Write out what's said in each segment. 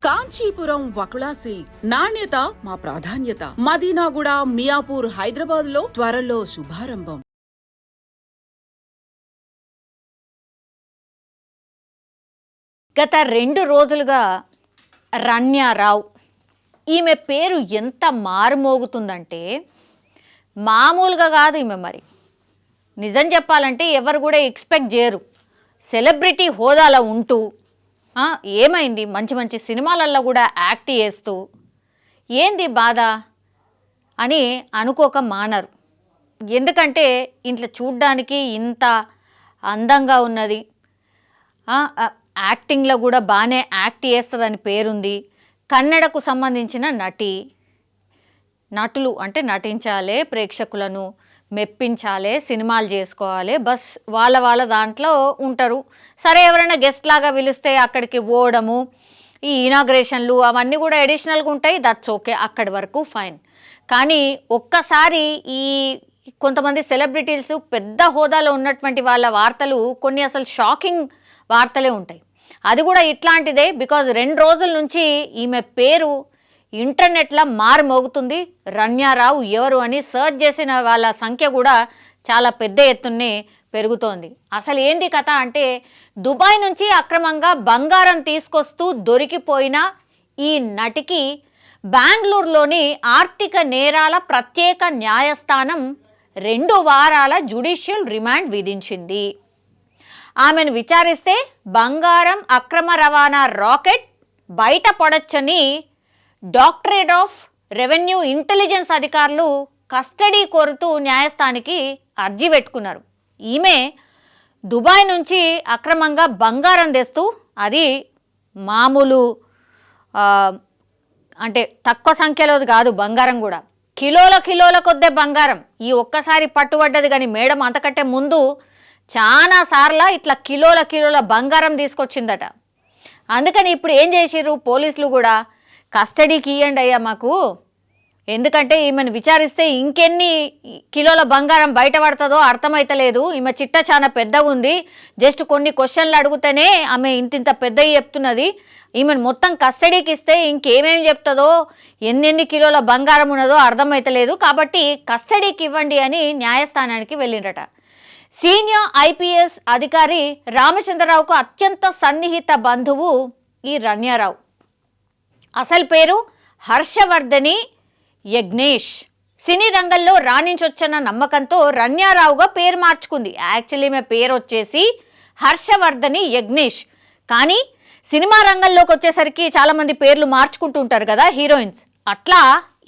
Kanchipuram Vakula silks నాణ్యత మా ప్రాధాన్యత. మదీనాగూడ, మియాపూర్, హైదరాబాద్ లో త్వరలో శుభారంభం. గత 2 రోజులుగా రన్యారావు ఈమె పేరు ఎంత మారుమోగుతుందంటే మామూలుగా కాదు. ఈమె మరి నిజం చెప్పాలంటే ఎవరు కూడా ఎక్స్పెక్ట్ చేయరు. సెలబ్రిటీ హోదాలో ఉంటూ ఏమైంది మంచి మంచి సినిమాలలో కూడా యాక్ట్ చేస్తూ ఏంది బాధ అని అనుకోక మానరు. ఎందుకంటే ఇంట్లో చూడ్డానికి ఇంత అందంగా ఉన్నది, యాక్టింగ్లో కూడా బాగానే యాక్ట్ చేస్తుందని పేరుంది. కన్నడకు సంబంధించిన నటులు అంటే నటించాలి, ప్రేక్షకులను మెప్పించాలి, సినిమాలు చేసుకోవాలి, బస్ వాళ్ళ దాంట్లో ఉంటారు. సరే ఎవరైనా గెస్ట్ లాగా పిలిస్తే అక్కడికి పోవడము, ఈ ఇనాగ్రేషన్లు అవన్నీ కూడా అడిషనల్గా ఉంటాయి. దట్స్ ఓకే, అక్కడి వరకు ఫైన్. కానీ ఒక్కసారి ఈ కొంతమంది సెలబ్రిటీస్ పెద్ద హోదాలో ఉన్నటువంటి వాళ్ళ వార్తలు కొన్ని అసలు షాకింగ్ వార్తలే ఉంటాయి. అది కూడా ఇట్లాంటిదే. బికాజ్ 2 రోజుల నుంచి ఈమె పేరు ఇంటర్నెట్లో మారుమోగుతుంది. రన్యారావు ఎవరు అని సర్చ్ చేసిన వాళ్ళ సంఖ్య కూడా చాలా పెద్ద ఎత్తునే పెరుగుతోంది. అసలు ఏంది కథ అంటే దుబాయ్ నుంచి అక్రమంగా బంగారం తీసుకొస్తూ దొరికిపోయిన ఈ నటికి బెంగళూరులోని ఆర్థిక నేరాల ప్రత్యేక న్యాయస్థానం 2 వారాల జ్యుడిషియల్ రిమాండ్ విధించింది. ఆమెను విచారిస్తే బంగారం అక్రమ రవాణా రాకెట్ బయటపడొచ్చని డైరెక్టరేట్ ఆఫ్ రెవెన్యూ ఇంటెలిజెన్స్ అధికారులు కస్టడీ కోరుతూ న్యాయస్థానానికి అర్జీ పెట్టుకున్నారు. ఈమె దుబాయ్ నుంచి అక్రమంగా బంగారం తెస్తూ, అది మామూలు అంటే తక్కువ సంఖ్యలోది కాదు, బంగారం కూడా కిలోల కొద్దే బంగారం. ఈ ఒక్కసారి పట్టుబడ్డది. కానీ మేడం అంతకంటే ముందు చాలా సార్లు ఇట్లా కిలోల బంగారం తీసుకొచ్చిందట. అందుకని ఇప్పుడు ఏం చేసిర్రు పోలీసులు కూడా, కస్టడీకి ఇవ్వండి అయ్యా మాకు, ఎందుకంటే ఈమెను విచారిస్తే ఇంకెన్ని కిలోల బంగారం బయటపడుతుందో అర్థమైతలేదు. ఈమె చిట్ట చాలా పెద్దగా ఉంది, జస్ట్ కొన్ని క్వశ్చన్లు అడిగితేనే ఆమె ఇంత పెద్దవి చెప్తున్నది. ఈమెను మొత్తం కస్టడీకి ఇస్తే ఇంకేమేమి చెప్తుందో, ఎన్నెన్ని కిలోల బంగారం ఉన్నదో అర్థమైతలేదు, కాబట్టి కస్టడీకి ఇవ్వండి అని న్యాయస్థానానికి వెళ్ళిండట. సీనియర్ ఐపీఎస్ అధికారి రామచంద్రరావుకు అత్యంత సన్నిహిత బంధువు ఈ రన్యారావు. అసలు పేరు హర్షవర్ధని యజ్ఞేష్. సినీ రంగంలో రాణించొచ్చన్న నమ్మకంతో రన్యారావుగా పేరు మార్చుకుంది. యాక్చువల్లీ ఈమె పేరు వచ్చేసి హర్షవర్ధని యజ్ఞేష్. కానీ సినిమా రంగంలోకి వచ్చేసరికి చాలామంది పేర్లు మార్చుకుంటూ ఉంటారు కదా హీరోయిన్స్, అట్లా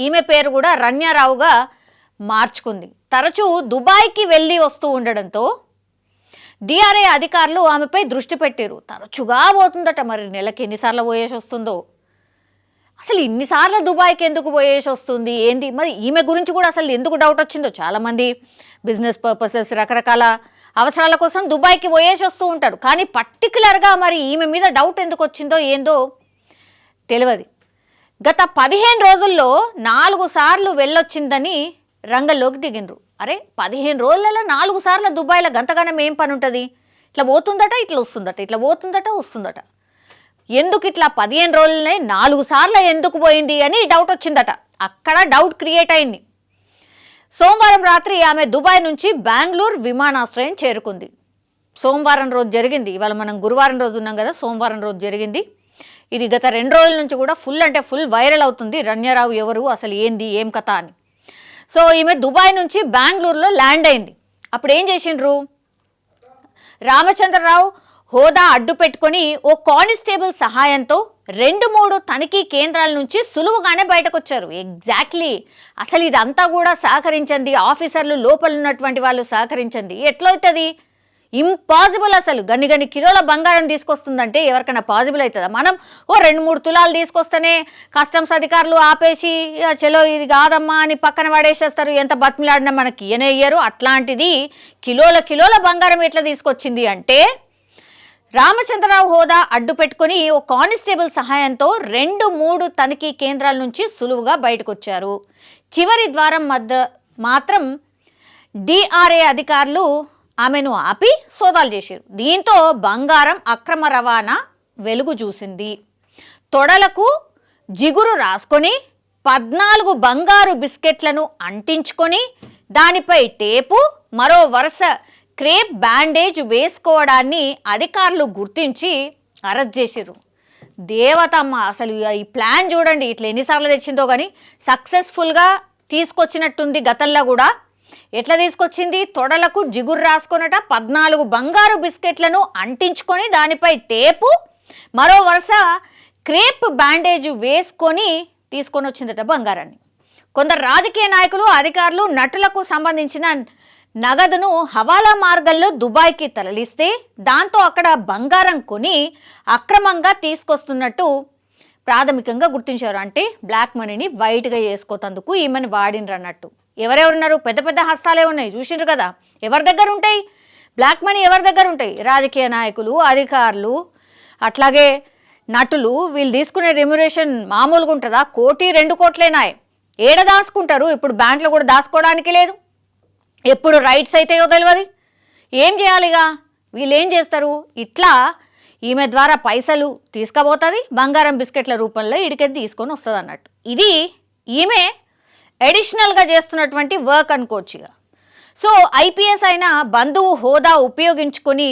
ఈమె పేరు కూడా రన్యారావుగా మార్చుకుంది. తరచూ దుబాయ్కి వెళ్ళి వస్తూ ఉండడంతో డిఆర్ఐ అధికారులు ఆమెపై దృష్టి పెట్టారు. తరచుగా పోతుందట, మరి నెలకి ఎన్నిసార్లు పోయేసి వస్తుందో, అసలు ఇన్నిసార్లు దుబాయ్కి ఎందుకు పోయేసి వస్తుంది ఏంది, మరి ఈమె గురించి కూడా అసలు ఎందుకు డౌట్ వచ్చిందో. చాలామంది బిజినెస్ పర్పసెస్ రకరకాల అవసరాల కోసం దుబాయ్కి పోయేసి వస్తూ ఉంటారు. కానీ పర్టికులర్గా మరి ఈమె మీద డౌట్ ఎందుకు వచ్చిందో ఏందో తెలియదు. గత 15 రోజుల్లో 4 సార్లు వెళ్ళొచ్చిందని రంగంలోకి దిగినరు. అరే 15 రోజులలో 4 సార్లు దుబాయ్లో గంతగానం ఏం పని ఉంటుంది? ఇట్లా పోతుందట, ఇట్లా వస్తుందట, ఇట్లా పోతుందట, వస్తుందట. ఎందుకు ఇట్లా 15 రోజులనే 4 సార్లు ఎందుకు పోయింది అని డౌట్ వచ్చిందట. అక్కడ డౌట్ క్రియేట్ అయింది. సోమవారం రాత్రి ఆమె దుబాయ్ నుంచి బెంగళూరు విమానాశ్రయం చేరుకుంది. సోమవారం రోజు జరిగింది. ఇవాళ మనం గురువారం రోజు ఉన్నాం కదా, సోమవారం రోజు జరిగింది. ఇది గత 2 రోజుల నుంచి కూడా ఫుల్ వైరల్ అవుతుంది. రన్యారావు ఎవరు, అసలు ఏంది, ఏం కథ అని. సో ఈమె దుబాయ్ నుంచి బెంగళూరులో ల్యాండ్ అయింది. అప్పుడు ఏం చేసిండ్రు, రామచంద్రరావు హోదా అడ్డు పెట్టుకొని ఓ కానిస్టేబుల్ సహాయంతో 2-3 తనిఖీ కేంద్రాల నుంచి సులువుగానే బయటకు వచ్చారు. ఎగ్జాక్ట్లీ అసలు ఇదంతా కూడా సహకరించండి ఆఫీసర్లు, లోపల ఉన్నటువంటి వాళ్ళు సహకరించండి. ఎట్లవుతుంది, ఇంపాసిబుల్. అసలు గన్ని కిలోల బంగారం తీసుకొస్తుందంటే ఎవరికైనా పాసిబుల్ అవుతుందా? మనం ఓ 2-3 తులాలు తీసుకొస్తేనే కస్టమ్స్ అధికారులు ఆపేసి చలో ఇది కాదమ్మా అని పక్కన పడేసేస్తారు. ఎంత బతిమిలాడినా మనకి ఇయ్యరు. అట్లాంటిది కిలోల బంగారం ఎట్లా తీసుకొచ్చింది అంటే, రామచంద్రరావు హోదా అడ్డు పెట్టుకుని ఓ కానిస్టేబుల్ సహాయంతో 2-3 తనిఖీ కేంద్రాల నుంచి సులువుగా బయటకు వచ్చారు. చివరి ద్వారం మధ్య మాత్రం డిఆర్ఏ అధికారులు ఆమెను ఆపి సోదాలు చేశారు. దీంతో బంగారం అక్రమ రవాణా వెలుగు చూసింది. తొడలకు జిగురు రాసుకొని 14 బంగారు బిస్కెట్లను అంటించుకొని దానిపై టేపు, మరో వరుస క్రేప్ బ్యాండేజ్ వేసుకోవడాన్ని అధికారులు గుర్తించి అరెస్ట్ చేసిర్రు. దేవతమ్మ, అసలు ఈ ప్లాన్ చూడండి, ఇట్లా ఎన్నిసార్లు తెచ్చిందో కానీ సక్సెస్ఫుల్గా తీసుకొచ్చినట్టుంది. గతంలో కూడా ఎట్లా తీసుకొచ్చింది? తొడలకు జిగురు రాసుకొనట, 14 బంగారు బిస్కెట్లను అంటించుకొని దానిపై టేపు, మరో వరుస క్రేప్ బ్యాండేజ్ వేసుకొని తీసుకొని వచ్చిందట బంగారాన్ని. కొందరు రాజకీయ నాయకులు, అధికారులు, నటులకు సంబంధించిన నగదును హవాలా మార్గంలో దుబాయ్కి తరలిస్తే దాంతో అక్కడ బంగారం కొని అక్రమంగా తీసుకొస్తున్నట్టు ప్రాథమికంగా గుర్తించారు. అంటే బ్లాక్ మనీని వైట్గా చేసుకోతందుకు ఈమెను వాడినరు అన్నట్టు. ఎవరెవరున్నారు? పెద్ద పెద్ద హస్తాలే ఉన్నాయి, చూసిండ్రు కదా. ఎవరి దగ్గర ఉంటాయి బ్లాక్ మనీ? ఎవరి దగ్గర ఉంటాయి? రాజకీయ నాయకులు, అధికారులు, అట్లాగే నటులు. వీళ్ళు తీసుకునే రెమ్యునరేషన్ మామూలుగా ఉంటుందా? 1-2 కోట్లేనాయి. ఏడ దాచుకుంటారు? ఇప్పుడు బ్యాంకులో కూడా దాచుకోవడానికి లేదు. ఎప్పుడు రైట్స్ అయితాయో తెలియదు. ఏం చేయాలిగా? వీళ్ళు ఏం చేస్తారు? ఇట్లా ఈమె ద్వారా పైసలు తీసుకుపోతుంది, బంగారం బిస్కెట్ల రూపంలో ఇడికెత్తి తీసుకొని వస్తుంది అన్నట్టు. ఇది ఈమె అడిషనల్గా చేస్తున్నటువంటి వర్క్ అనుకోవచ్చుగా. సో ఐపీఎస్ అయిన బంధువు హోదా ఉపయోగించుకొని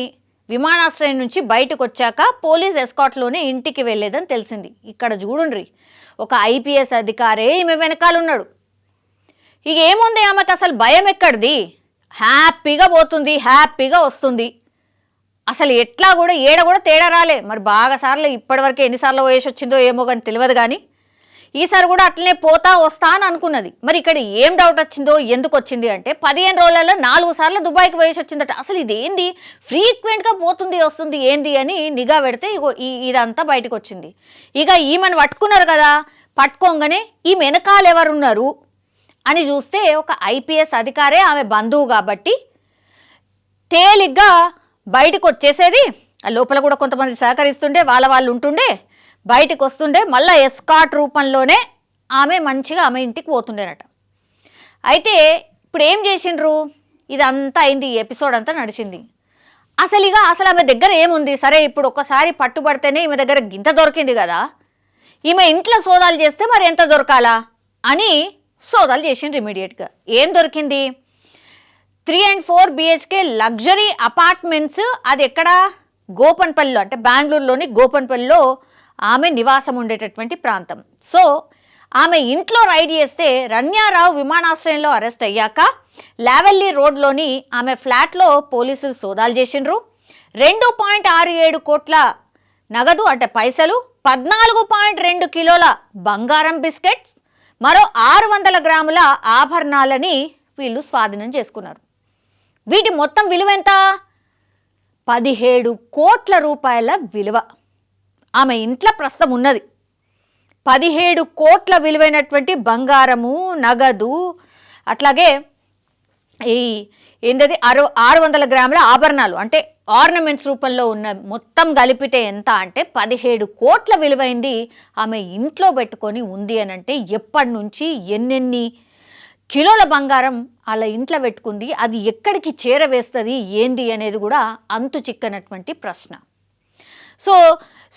విమానాశ్రయం నుంచి బయటకు వచ్చాక పోలీస్ ఎస్కాట్లోనే ఇంటికి వెళ్ళేదని తెలిసింది. ఇక్కడ చూడుండ్రి, ఒక ఐపీఎస్ అధికారే ఈమె వెనకాలన్నాడు. ఇక ఏముంది, ఆమెకు అసలు భయం ఎక్కడిది? హ్యాపీగా పోతుంది, హ్యాపీగా వస్తుంది. అసలు ఎట్లా కూడా ఏడ కూడా తేడా రాలే. మరి బాగా సార్లు ఇప్పటివరకు ఎన్నిసార్లు వేసి వచ్చిందో ఏమో కానీ తెలియదు. కానీ ఈసారి కూడా అట్లనే పోతా వస్తా అని అనుకున్నది. మరి ఇక్కడ ఏం డౌట్ వచ్చిందో, ఎందుకు వచ్చింది అంటే 15 రోజులలో 4 సార్లు దుబాయ్కి వేసి వచ్చిందట. అసలు ఇది ఏంది, ఫ్రీక్వెంట్గా పోతుంది వస్తుంది ఏంది అని నిఘా పెడితే ఇగో ఇదంతా బయటకు వచ్చింది. ఇక ఈమెను పట్టుకున్నారు కదా, పట్టుకోగానే ఈ వెనకాలు ఎవరున్నారు అని చూస్తే ఒక ఐపీఎస్ అధికారే, ఆమె బంధువు కాబట్టి తేలిగ్గా బయటకు వచ్చేసేది. ఆ లోపల కూడా కొంతమంది సహకరిస్తుండే, వాళ్ళు ఉంటుండే, బయటకు వస్తుండే. మళ్ళీ ఎస్కాట్ రూపంలోనే ఆమె మంచిగా ఆమె ఇంటికి పోతుండేనట. అయితే ఇప్పుడు ఏం చేసిండ్రు? ఇదంతా అయింది, ఈ ఎపిసోడ్ అంతా నడిచింది. అసలు ఆమె దగ్గర ఏముంది? సరే, ఇప్పుడు ఒక్కసారి పట్టుబడితేనే ఈమె దగ్గర గింత దొరికింది కదా, ఈమె ఇంట్లో సోదాలు చేస్తే మరి ఎంత దొరకాలా అని సోదాలు చేసిండ్రు ఇమీడియట్గా. ఏం దొరికింది? 3 and 4 BHK లగ్జరీ అపార్ట్మెంట్స్. అది ఎక్కడ? గోపన్పల్లిలో, అంటే బెంగళూరులోని గోపన్పల్లిలో ఆమె నివాసం ఉండేటటువంటి ప్రాంతం. సో ఆమె ఇంట్లో రైడ్ చేస్తే రన్యారావు విమానాశ్రయంలో అరెస్ట్ అయ్యాక లావెల్లీ రోడ్లోని ఆమె ఫ్లాట్లో పోలీసులు సోదాలు చేసిండ్రు. 2.67 కోట్ల నగదు అంటే పైసలు, 14.2 కిలోల బంగారం బిస్కెట్స్, మరో 600 గ్రాముల ఆభరణాలని వీళ్ళు స్వాధీనం చేసుకున్నారు. వీటి మొత్తం విలువ ఎంత? 17 కోట్ల రూపాయల విలువ ఆమె ఇంట్లో ప్రస్తుతం ఉన్నది. 17 కోట్ల విలువైనటువంటి బంగారము, నగదు, అట్లాగే ఈ ఏంటది 600 గ్రాముల ఆభరణాలు అంటే ఆర్నమెంట్స్ రూపంలో ఉన్న మొత్తం కలిపితే ఎంత అంటే 17 కోట్ల విలువైంది ఆమె ఇంట్లో పెట్టుకొని ఉంది అని అంటే ఎప్పటి నుంచి ఎన్నెన్ని కిలోల బంగారం అలా ఇంట్లో పెట్టుకుంది, అది ఎక్కడికి చేరవేస్తుంది ఏంది అనేది కూడా అంతు చిక్కనటువంటి ప్రశ్న. సో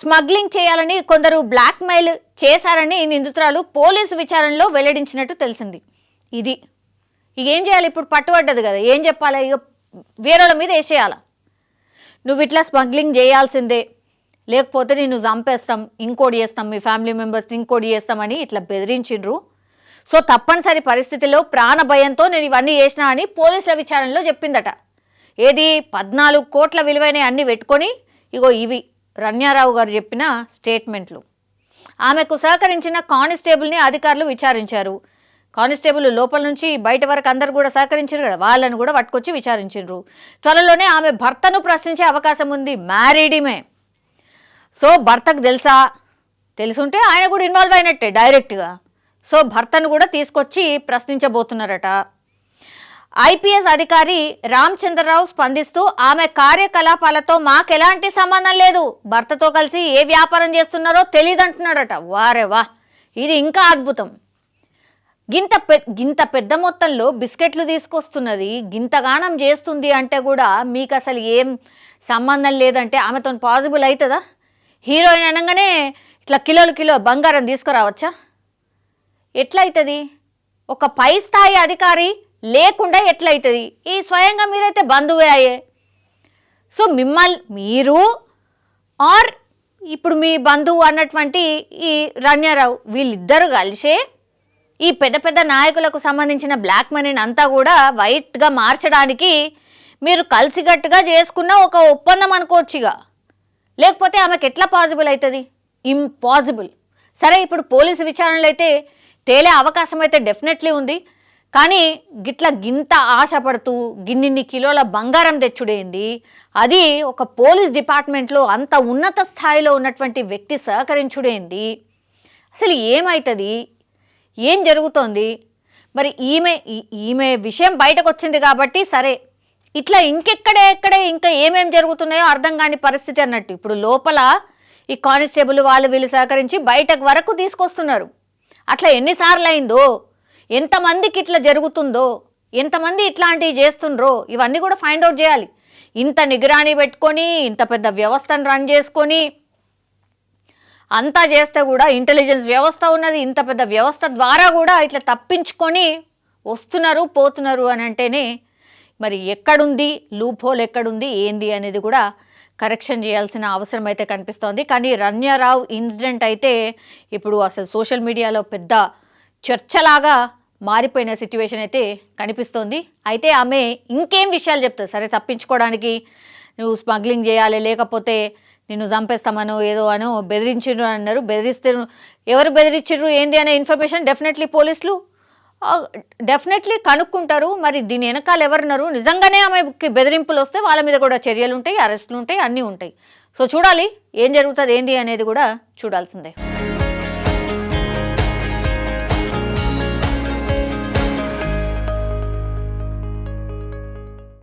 స్మగ్లింగ్ చేయాలని కొందరు బ్లాక్మెయిల్ చేశారని నిందితురాలు పోలీసు విచారణలో వెల్లడించినట్టు తెలిసింది. ఇది ఇక ఏం చేయాలి? ఇప్పుడు పట్టుబడ్డది కదా, ఏం చెప్పాలి? ఇక వేరేల మీద వేసేయాల, నువ్వు ఇట్లా స్మగ్లింగ్ చేయాల్సిందే, లేకపోతే నేను చంపేస్తాం, ఇంకోటి చేస్తాం, మీ ఫ్యామిలీ మెంబర్స్ ఇంకోటి చేస్తామని ఇట్లా బెదిరించిండ్రు. సో తప్పనిసరి పరిస్థితిలో ప్రాణ భయంతో నేను ఇవన్నీ చేసినా అని పోలీసుల విచారణలో చెప్పిందట. ఏది 14 కోట్ల విలువైన అన్ని పెట్టుకొని ఇగో ఇవి రన్యారావు గారు చెప్పిన స్టేట్మెంట్లు. ఆమెకు సహకరించిన కానిస్టేబుల్ని అధికారులు విచారించారు. కానిస్టేబుల్ లోపల నుంచి బయట వరకు అందరు కూడా సహకరించారు కదా, వాళ్ళని కూడా పట్టుకొచ్చి విచారించారు. త్వరలోనే ఆమె భర్తను ప్రశ్నించే అవకాశం ఉంది. మ్యారీడిమే. సో భర్తకు తెలుసుంటే ఆయన కూడా ఇన్వాల్వ్ అయినట్టే డైరెక్ట్గా. సో భర్తను కూడా తీసుకొచ్చి ప్రశ్నించబోతున్నారట. ఐపీఎస్ అధికారి రామచంద్రరావు స్పందిస్తూ ఆమె కార్యకలాపాలతో మాకెలాంటి సంబంధం లేదు, భర్తతో కలిసి ఏ వ్యాపారం చేస్తున్నారో తెలియదు అంటున్నాడట. వారే వా, ఇది ఇంకా అద్భుతం. గింత పెద్ద మొత్తంలో బిస్కెట్లు తీసుకొస్తున్నది, గింతగానం చేస్తుంది అంటే కూడా మీకు అసలు ఏం సంబంధం లేదంటే ఆమెతో పాసిబుల్ అవుతుందా? హీరోయిన్ అనగానే ఇట్లా కిలో బంగారం తీసుకురావచ్చా? ఎట్లయితుంది? ఒక పై స్థాయి అధికారి లేకుండా ఎట్లయితుంది? ఈ స్వయంగా మీరైతే బంధువే అయ్యే. సో మీరు ఆర్ ఇప్పుడు మీ బంధువు అన్నటువంటి ఈ రణ్యారావు వీళ్ళిద్దరూ కలిసే ఈ పెద్ద పెద్ద నాయకులకు సంబంధించిన బ్లాక్ మనీని అంతా కూడా వైట్గా మార్చడానికి మీరు కలిసికట్టుగా చేసుకున్న ఒక ఒప్పందం అనుకోవచ్చుగా. లేకపోతే ఆమెకు ఎట్లా పాసిబుల్ అవుతుంది? ఇంపాసిబుల్. సరే, ఇప్పుడు పోలీసు విచారణలో అయితే తేలే అవకాశం అయితే డెఫినెట్లీ ఉంది. కానీ గింత ఆశపడుతూ గిన్నిన్ని కిలోల బంగారం తెచ్చుడేంది? అది ఒక పోలీస్ డిపార్ట్మెంట్లో అంత ఉన్నత స్థాయిలో ఉన్నటువంటి వ్యక్తి సహకరించుడేంది? అసలు ఏమవుతుంది? ఏం జరుగుతోంది? మరి ఈమె విషయం బయటకు వచ్చింది కాబట్టి సరే, ఇట్లా ఎక్కడ ఇంకా ఏమేం జరుగుతున్నాయో అర్థం కాని పరిస్థితి అన్నట్టు. ఇప్పుడు లోపల ఈ కానిస్టేబుల్ వీళ్ళు సహకరించి బయటకు వరకు తీసుకొస్తున్నారు. అట్లా ఎన్నిసార్లు అయిందో, ఎంతమందికి ఇట్లా జరుగుతుందో, ఎంతమంది ఇట్లాంటివి చేస్తుండ్రో ఇవన్నీ కూడా ఫైండ్ అవుట్ చేయాలి. ఇంత నిగరాని పెట్టుకొని ఇంత పెద్ద వ్యవస్థను రన్ చేసుకొని అంతా చేస్తే కూడా ఇంటెలిజెన్స్ వ్యవస్థ ఉన్నది, ఇంత పెద్ద వ్యవస్థ ద్వారా కూడా ఇట్లా తప్పించుకొని వస్తున్నారు పోతున్నారు అని అంటేనే మరి ఎక్కడుంది లూప్ హోల్, ఎక్కడుంది ఏంది అనేది కూడా కరెక్షన్ చేయాల్సిన అవసరం అయితే కనిపిస్తోంది. కానీ రణ్యారావు ఇన్సిడెంట్ అయితే ఇప్పుడు అసలు సోషల్ మీడియాలో పెద్ద చర్చలాగా మారిపోయిన సిచ్యువేషన్ అయితే కనిపిస్తోంది. అయితే ఆమె ఇంకేం విషయాలు చెప్తుంది? సరే, తప్పించుకోవడానికి నువ్వు స్మగ్లింగ్ చేయాలి, లేకపోతే నిన్ను చంపేస్తామనో ఏదో అనో బెదిరించిర్రు అన్నారు. బెదిరిస్తే ఎవరు బెదిరించిర్రు ఏంది అనే ఇన్ఫర్మేషన్ డెఫినెట్లీ పోలీసులు డెఫినెట్లీ కనుక్కుంటారు. మరి దీని వెనకాల ఎవరున్నారు? నిజంగానే ఆమెకి బెదిరింపులు వస్తే వాళ్ళ మీద కూడా చర్యలు ఉంటాయి, అరెస్టులు ఉంటాయి, అన్నీ ఉంటాయి. సో చూడాలి ఏం జరుగుతుంది ఏంది అనేది కూడా చూడాల్సిందే.